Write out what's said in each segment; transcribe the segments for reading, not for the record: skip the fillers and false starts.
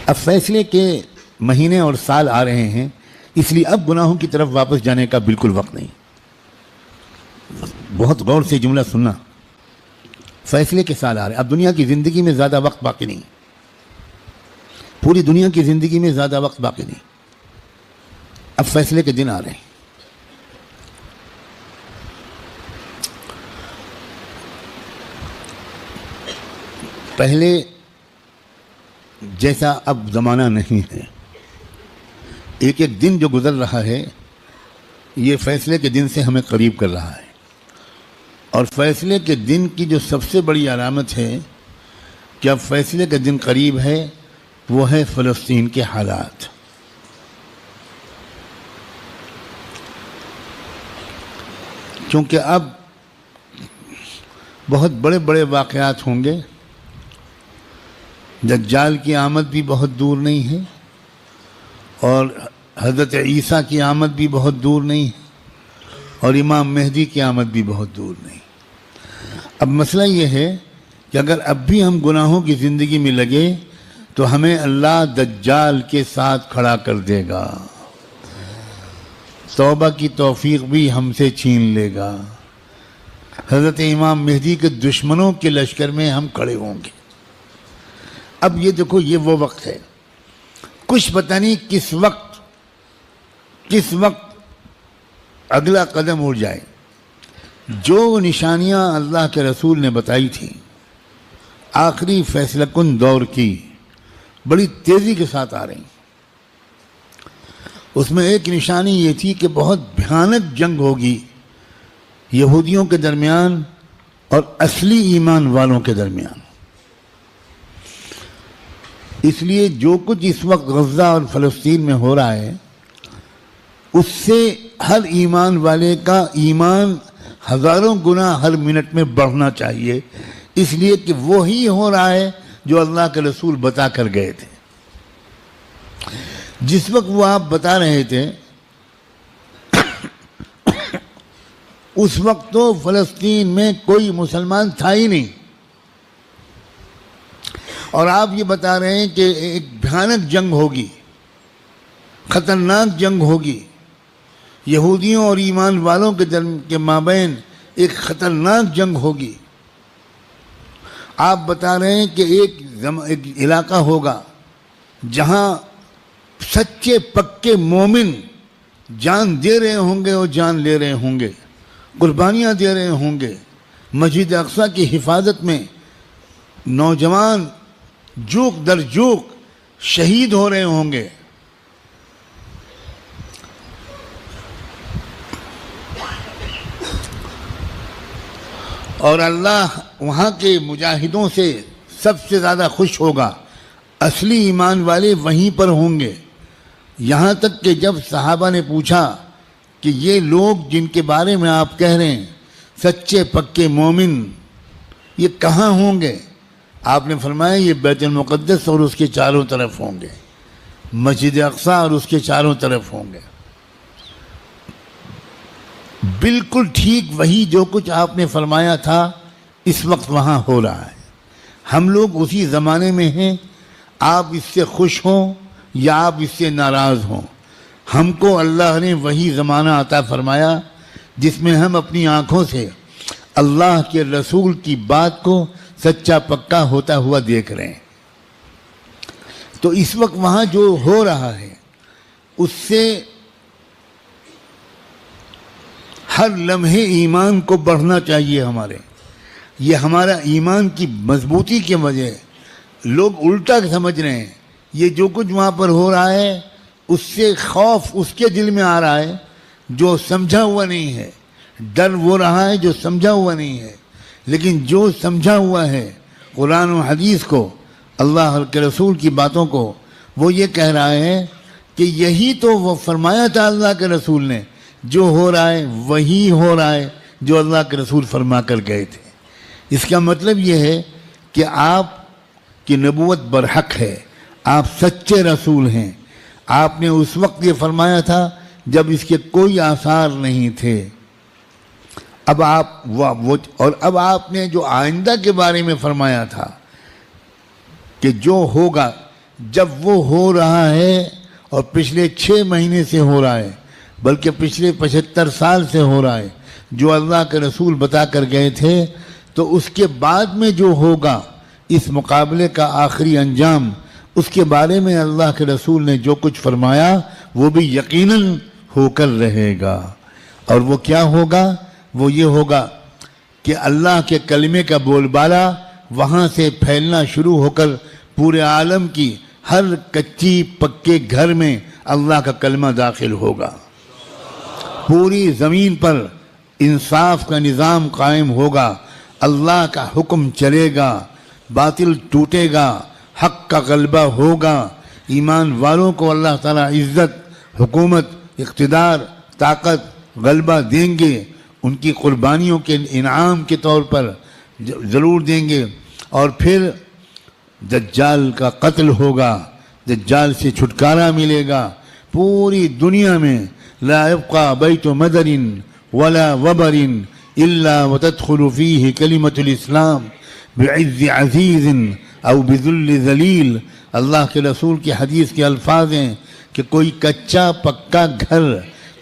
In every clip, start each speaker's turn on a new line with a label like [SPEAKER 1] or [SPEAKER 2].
[SPEAKER 1] اب فیصلے کے مہینے اور سال آ رہے ہیں، اس لیے اب گناہوں کی طرف واپس جانے کا بالکل وقت نہیں۔ بہت غور سے جملہ سننا، فیصلے کے سال آ رہے ہیں، اب دنیا کی زندگی میں زیادہ وقت باقی نہیں، پوری دنیا کی زندگی میں زیادہ وقت باقی نہیں، اب فیصلے کے دن آ رہے ہیں۔ پہلے جیسا اب زمانہ نہیں ہے، ایک ایک دن جو گزر رہا ہے یہ فیصلے کے دن سے ہمیں قریب کر رہا ہے، اور فیصلے کے دن کی جو سب سے بڑی علامت ہے کہ اب فیصلے کا دن قریب ہے، وہ ہے فلسطین کے حالات۔ کیونکہ اب بہت بڑے بڑے واقعات ہوں گے، دجال کی آمد بھی بہت دور نہیں ہے، اور حضرت عیسیٰ کی آمد بھی بہت دور نہیں ہے، اور امام مہدی کی آمد بھی بہت دور نہیں۔ اب مسئلہ یہ ہے کہ اگر اب بھی ہم گناہوں کی زندگی میں لگے تو ہمیں اللہ دجال کے ساتھ کھڑا کر دے گا، توبہ کی توفیق بھی ہم سے چھین لے گا، حضرت امام مہدی کے دشمنوں کے لشکر میں ہم کھڑے ہوں گے۔ اب یہ دیکھو، یہ وہ وقت ہے، کچھ پتہ نہیں کس وقت اگلا قدم اٹھ جائے۔ جو نشانیاں اللہ کے رسول نے بتائی تھیں آخری فیصلہ کن دور کی، بڑی تیزی کے ساتھ آ رہی ہیں۔ اس میں ایک نشانی یہ تھی کہ بہت بھیانک جنگ ہوگی یہودیوں کے درمیان اور اصلی ایمان والوں کے درمیان۔ اس لیے جو کچھ اس وقت غزہ اور فلسطین میں ہو رہا ہے، اس سے ہر ایمان والے کا ایمان ہزاروں گنا ہر منٹ میں بڑھنا چاہیے، اس لیے کہ وہی ہو رہا ہے جو اللہ کے رسول بتا کر گئے تھے۔ جس وقت وہ آپ بتا رہے تھے اس وقت تو فلسطین میں کوئی مسلمان تھا ہی نہیں، اور آپ یہ بتا رہے ہیں کہ ایک بھیانک جنگ ہوگی، خطرناک جنگ ہوگی، یہودیوں اور ایمان والوں کے مابین ایک خطرناک جنگ ہوگی۔ آپ بتا رہے ہیں کہ ایک علاقہ ہوگا جہاں سچے پکے مومن جان دے رہے ہوں گے اور جان لے رہے ہوں گے، قربانیاں دے رہے ہوں گے، مسجد اقصی کی حفاظت میں نوجوان جوک در جوک شہید ہو رہے ہوں گے۔ اور اللہ وہاں کے مجاہدوں سے سب سے زیادہ خوش ہوگا، اصلی ایمان والے وہیں پر ہوں گے۔ یہاں تک کہ جب صحابہ نے پوچھا کہ یہ لوگ جن کے بارے میں آپ کہہ رہے ہیں سچے پکے مومن، یہ کہاں ہوں گے؟ آپ نے فرمایا یہ بیت المقدس اور اس کے چاروں طرف ہوں گے، مسجد اقصی اور اس کے چاروں طرف ہوں گے۔ بالکل ٹھیک وہی جو کچھ آپ نے فرمایا تھا اس وقت وہاں ہو رہا ہے۔ ہم لوگ اسی زمانے میں ہیں، آپ اس سے خوش ہوں یا آپ اس سے ناراض ہوں، ہم کو اللہ نے وہی زمانہ عطا فرمایا جس میں ہم اپنی آنکھوں سے اللہ کے رسول کی بات کو سچا پکا ہوتا ہوا دیکھ رہے ہیں۔ تو اس وقت وہاں جو ہو رہا ہے اس سے ہر لمحے ایمان کو بڑھنا چاہیے ہمارے، یہ ہمارا ایمان کی مضبوطی کی وجہ ہے۔ لوگ الٹا سمجھ رہے ہیں، یہ جو کچھ وہاں پر ہو رہا ہے اس سے خوف اس کے دل میں آ رہا ہے جو سمجھا ہوا نہیں ہے، ڈر وہ رہا ہے جو سمجھا ہوا نہیں ہے۔ لیکن جو سمجھا ہوا ہے قرآن و حدیث کو، اللہ کے رسول کی باتوں کو، وہ یہ کہہ رہا ہے کہ یہی تو وہ فرمایا تھا اللہ کے رسول نے، جو ہو رہا ہے وہی ہو رہا ہے جو اللہ کے رسول فرما کر گئے تھے۔ اس کا مطلب یہ ہے کہ آپ کی نبوت برحق ہے، آپ سچے رسول ہیں۔ آپ نے اس وقت یہ فرمایا تھا جب اس کے کوئی آثار نہیں تھے، اب آپ نے جو آئندہ کے بارے میں فرمایا تھا کہ جو ہوگا، جب وہ ہو رہا ہے اور پچھلے 6 مہینے سے ہو رہا ہے، بلکہ پچھلے 75 سال سے ہو رہا ہے، جو اللہ کے رسول بتا کر گئے تھے، تو اس کے بعد میں جو ہوگا اس مقابلے کا آخری انجام، اس کے بارے میں اللہ کے رسول نے جو کچھ فرمایا وہ بھی یقیناً ہو کر رہے گا۔ اور وہ کیا ہوگا؟ وہ یہ ہوگا کہ اللہ کے کلمے کا بول بالا وہاں سے پھیلنا شروع ہو کر پورے عالم کی ہر کچی پکے گھر میں اللہ کا کلمہ داخل ہوگا، پوری زمین پر انصاف کا نظام قائم ہوگا، اللہ کا حکم چلے گا، باطل ٹوٹے گا، حق کا غلبہ ہوگا، ایمان والوں کو اللہ تعالیٰ عزت، حکومت، اقتدار، طاقت، غلبہ دیں گے، ان کی قربانیوں کے انعام کے طور پر ضرور دیں گے۔ اور پھر دجال کا قتل ہوگا، دجال سے چھٹکارا ملے گا، پوری دنیا میں لا يبقى بیت مدر ولا وبر الا وتدخل فيه کلمۃ الاسلام بعز عزیز او بذل ذلیل۔ اللہ کے رسول کی حدیث کے الفاظ ہیں کہ کوئی کچا پکا گھر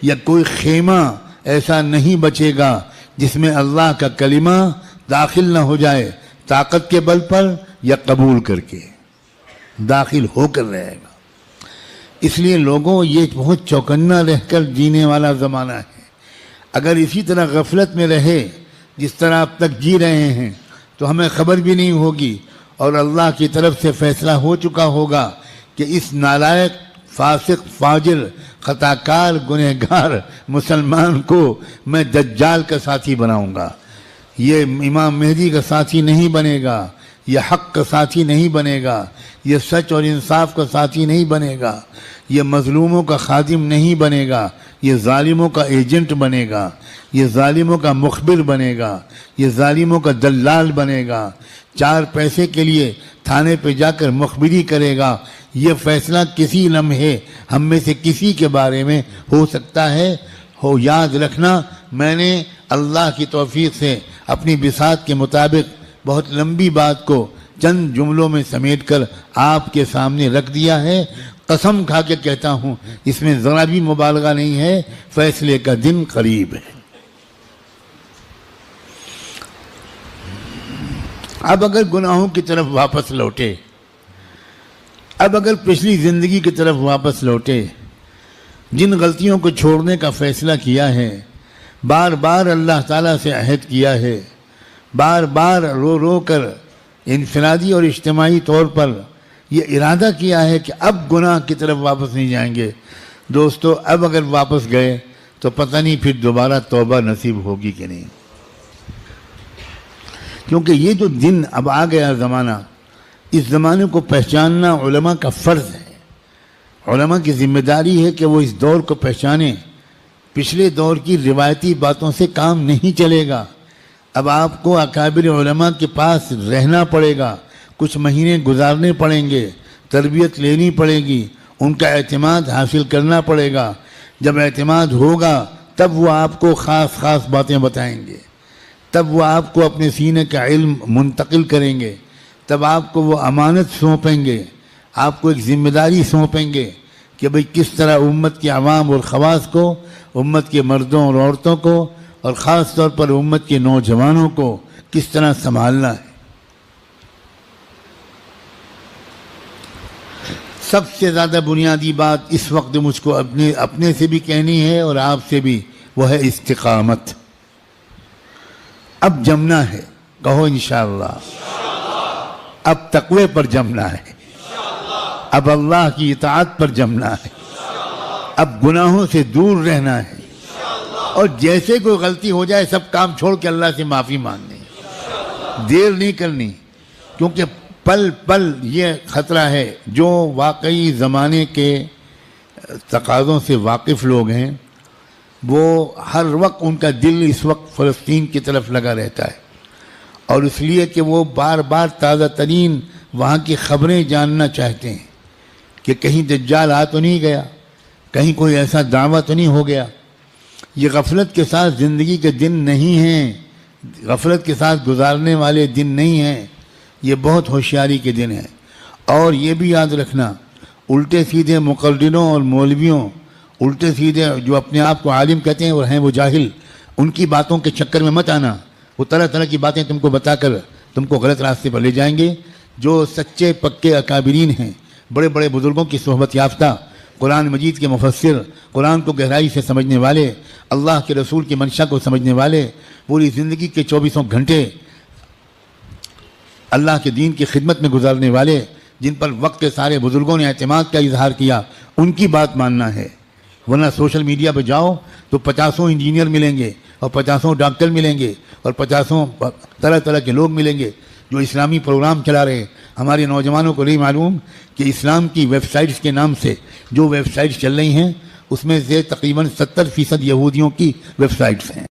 [SPEAKER 1] یا کوئی خیمہ ایسا نہیں بچے گا جس میں اللہ کا کلمہ داخل نہ ہو جائے، طاقت کے بل پر یا قبول کر کے داخل ہو کر رہے گا۔ اس لیے لوگوں، یہ بہت چوکنا رہ کر جینے والا زمانہ ہے۔ اگر اسی طرح غفلت میں رہے جس طرح اب تک جی رہے ہیں تو ہمیں خبر بھی نہیں ہوگی، اور اللہ کی طرف سے فیصلہ ہو چکا ہوگا کہ اس نالائق، فاسق، فاجر، خطاکار، گنہگار مسلمان کو میں دجال کا ساتھی بناؤں گا، یہ امام مہدی کا ساتھی نہیں بنے گا، یہ حق کا ساتھی نہیں بنے گا، یہ سچ اور انصاف کا ساتھی نہیں بنے گا، یہ مظلوموں کا خادم نہیں بنے گا، یہ ظالموں کا ایجنٹ بنے گا، یہ ظالموں کا مخبر بنے گا، یہ ظالموں کا دلال بنے گا، 4 پیسے کے لیے تھانے پہ جا کر مخبری کرے گا۔ یہ فیصلہ کسی لمحے ہم میں سے کسی کے بارے میں ہو سکتا ہے۔ یاد رکھنا، میں نے اللہ کی توفیق سے اپنی بساط کے مطابق بہت لمبی بات کو چند جملوں میں سمیٹ کر آپ کے سامنے رکھ دیا ہے۔ قسم کھا کے کہتا ہوں، اس میں ذرا بھی مبالغہ نہیں ہے، فیصلے کا دن قریب ہے۔ اب اگر گناہوں کی طرف واپس لوٹے، اب اگر پچھلی زندگی کی طرف واپس لوٹے، جن غلطیوں کو چھوڑنے کا فیصلہ کیا ہے، بار بار اللہ تعالیٰ سے عہد کیا ہے، بار بار رو رو کر انفرادی اور اجتماعی طور پر یہ ارادہ کیا ہے کہ اب گناہ کی طرف واپس نہیں جائیں گے، دوستو اب اگر واپس گئے تو پتہ نہیں پھر دوبارہ توبہ نصیب ہوگی کہ نہیں، کیونکہ یہ جو دن اب آ گیا زمانہ، اس زمانے کو پہچاننا علماء کا فرض ہے۔ علماء کی ذمہ داری ہے کہ وہ اس دور کو پہچانیں۔ پچھلے دور کی روایتی باتوں سے کام نہیں چلے گا، اب آپ کو اکابر علماء کے پاس رہنا پڑے گا، کچھ مہینے گزارنے پڑیں گے، تربیت لینی پڑے گی، ان کا اعتماد حاصل کرنا پڑے گا۔ جب اعتماد ہوگا تب وہ آپ کو خاص خاص باتیں بتائیں گے، تب وہ آپ کو اپنے سینے کا علم منتقل کریں گے، تب آپ کو وہ امانت سونپیں گے، آپ کو ایک ذمہ داری سونپیں گے کہ بھئی کس طرح امت کے عوام اور خواص کو، امت کے مردوں اور عورتوں کو، اور خاص طور پر امت کے نوجوانوں کو کس طرح سنبھالنا ہے۔ سب سے زیادہ بنیادی بات اس وقت مجھ کو اپنے سے بھی کہنی ہے اور آپ سے بھی، وہ ہے استقامت۔ اب جمنا ہے، کہو انشاءاللہ، اب تقوی پر جمنا ہے، اب اللہ کی اطاعت پر جمنا ہے، اب گناہوں سے دور رہنا ہے، اور جیسے کوئی غلطی ہو جائے سب کام چھوڑ کے اللہ سے معافی مانگنی، دیر نہیں کرنی، کیونکہ پل پل یہ خطرہ ہے۔ جو واقعی زمانے کے تقاضوں سے واقف لوگ ہیں وہ ہر وقت ان کا دل اس وقت فلسطین کی طرف لگا رہتا ہے، اور اس لیے کہ وہ بار بار تازہ ترین وہاں کی خبریں جاننا چاہتے ہیں کہ کہیں دجال آ تو نہیں گیا، کہیں کوئی ایسا دعویٰ تو نہیں ہو گیا۔ یہ غفلت کے ساتھ زندگی کے دن نہیں ہیں، غفلت کے ساتھ گزارنے والے دن نہیں ہیں، یہ بہت ہوشیاری کے دن ہیں۔ اور یہ بھی یاد رکھنا، الٹے سیدھے مقرروں اور مولویوں، الٹے سیدھے جو اپنے آپ کو عالم کہتے ہیں اور ہیں وہ جاہل، ان کی باتوں کے چکر میں مت آنا. وہ طرح طرح کی باتیں تم کو بتا کر تم کو غلط راستے پر لے جائیں گے. جو سچے پکے اکابرین ہیں، بڑے بڑے بزرگوں کی صحبت یافتہ، قرآن مجید کے مفسر، قرآن کو گہرائی سے سمجھنے والے، اللہ کے رسول کی منشا کو سمجھنے والے، پوری زندگی کے 24 گھنٹے اللہ کے دین کی خدمت میں گزارنے والے، جن پر وقت کے سارے بزرگوں نے اعتماد کا اظہار کیا، ان کی بات ماننا ہے. ورنہ سوشل میڈیا پہ جاؤ تو 50 انجینئر ملیں گے اور 50 ڈاکٹر ملیں گے اور 50 طرح طرح کے لوگ ملیں گے جو اسلامی پروگرام چلا رہے ہیں. ہمارے نوجوانوں کو نہیں معلوم کہ اسلام کی ویب سائٹس کے نام سے جو ویب سائٹس چل رہی ہیں اس میں سے تقریباً 70% یہودیوں کی ویب سائٹس ہیں.